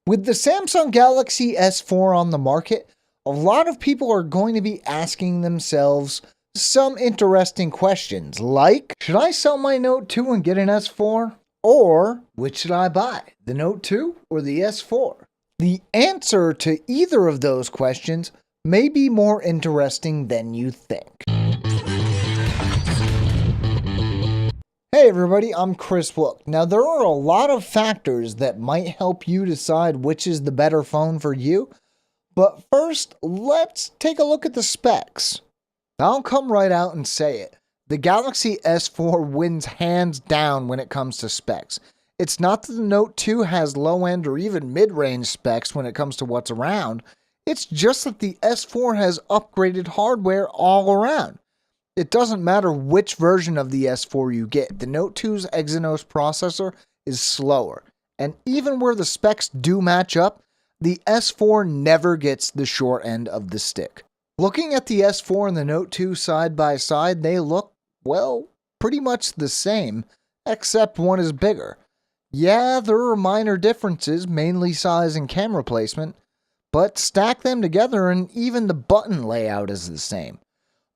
With the Samsung Galaxy S4 on the market, a lot of people are going to be asking themselves some interesting questions like, should I sell my Note 2 and get an S4? Or, which should I buy, the Note 2 or the S4? The answer to either of those questions may be more interesting than you think. Hey everybody, I'm Chris Wook. Now there are a lot of factors that might help you decide which is the better phone for you, but first let's take a look at the specs. I'll come right out and say it. The Galaxy S4 wins hands down when it comes to specs. It's not that the Note 2 has low-end or even mid-range specs when it comes to what's around, it's just that the S4 has upgraded hardware all around. It doesn't matter which version of the S4 you get, the Note 2's Exynos processor is slower, and even where the specs do match up, the S4 never gets the short end of the stick. Looking at the S4 and the Note 2 side by side, they look, well, pretty much the same, except one is bigger. Yeah, there are minor differences, mainly size and camera placement, but stack them together and even the button layout is the same.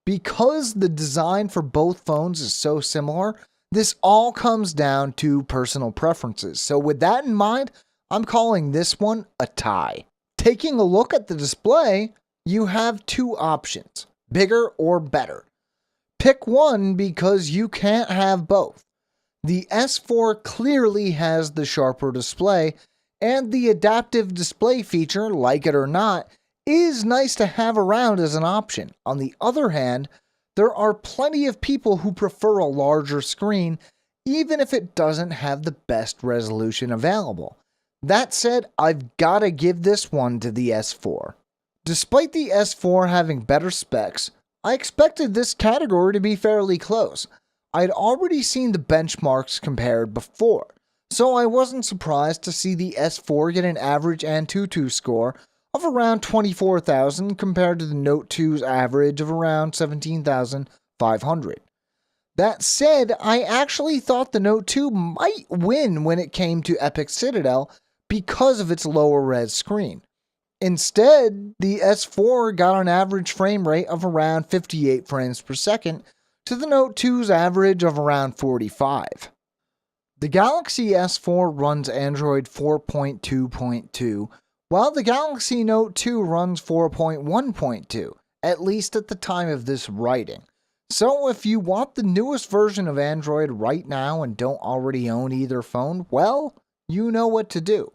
Because the design for both phones is so similar, this all comes down to personal preferences. So with that in mind, I'm calling this one a tie. Taking a look at the display, you have two options, bigger or better. Pick one because you can't have both. The S4 clearly has the sharper display, and the adaptive display feature, like it or not, is nice to have around as an option. On the other hand, there are plenty of people who prefer a larger screen, even if it doesn't have the best resolution available. That said, I've gotta give this one to the S4. Despite the S4 having better specs, I expected this category to be fairly close. I'd already seen the benchmarks compared before, so I wasn't surprised to see the S4 get an average Antutu score of around 24,000 compared to the Note 2's average of around 17,500. That said, I actually thought the Note 2 might win when it came to Epic Citadel because of its lower res screen. Instead, the S4 got an average frame rate of around 58 frames per second to the Note 2's average of around 45. The Galaxy S4 runs Android 4.2.2, while the Galaxy Note 2 runs 4.1.2, at least at the time of this writing. So if you want the newest version of Android right now and don't already own either phone, well, you know what to do.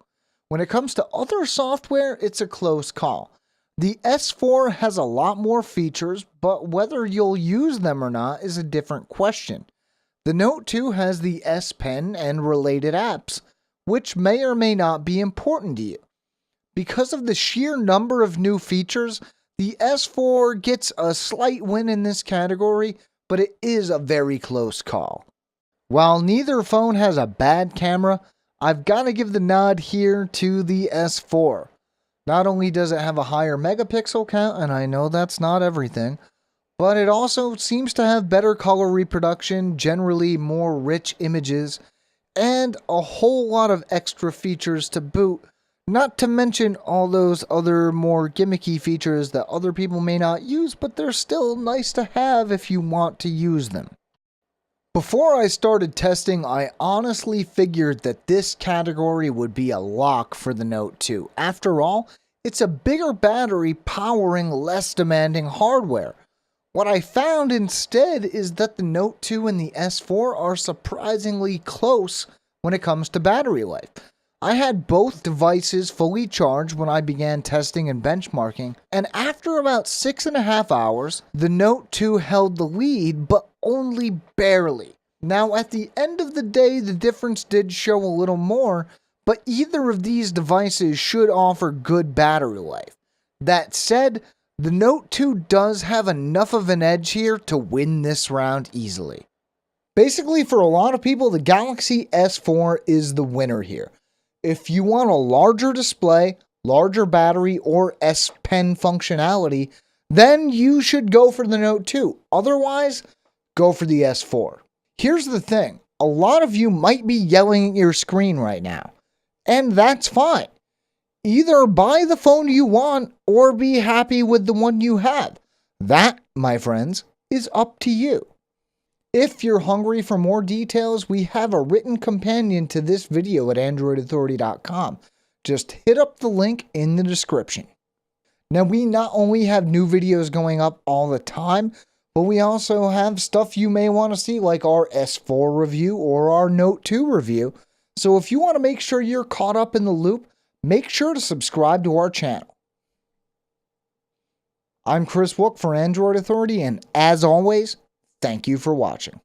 When it comes to other software, it's a close call. The S4 has a lot more features, but whether you'll use them or not is a different question. The Note 2 has the S Pen and related apps, which may or may not be important to you. Because of the sheer number of new features, the S4 gets a slight win in this category, but it is a very close call. While neither phone has a bad camera, I've got to give the nod here to the S4. Not only does it have a higher megapixel count, and I know that's not everything, but it also seems to have better color reproduction, generally more rich images, and a whole lot of extra features to boot, not to mention all those other more gimmicky features that other people may not use, but they're still nice to have if you want to use them. Before I started testing, I honestly figured that this category would be a lock for the Note 2. After all, it's a bigger battery powering less demanding hardware. What I found instead is that the Note 2 and the S4 are surprisingly close when it comes to battery life. I had both devices fully charged when I began testing and benchmarking, and after about 6.5 hours, the Note 2 held the lead, but only barely. Now, at the end of the day, the difference did show a little more, but either of these devices should offer good battery life. That said, the Note 2 does have enough of an edge here to win this round easily. Basically, for a lot of people, the Galaxy S4 is the winner here. If you want a larger display, larger battery, or S Pen functionality, then you should go for the Note 2. Otherwise, go for the S4. Here's the thing. A lot of you might be yelling at your screen right now. And that's fine. Either buy the phone you want or be happy with the one you have. That, my friends, is up to you. If you're hungry for more details, we have a written companion to this video at AndroidAuthority.com. Just hit up the link in the description. Now, we not only have new videos going up all the time, but we also have stuff you may want to see, like our S4 review or our Note 2 review. So if you want to make sure you're caught up in the loop, make sure to subscribe to our channel. I'm Chris Wook for Android Authority, and as always, thank you for watching.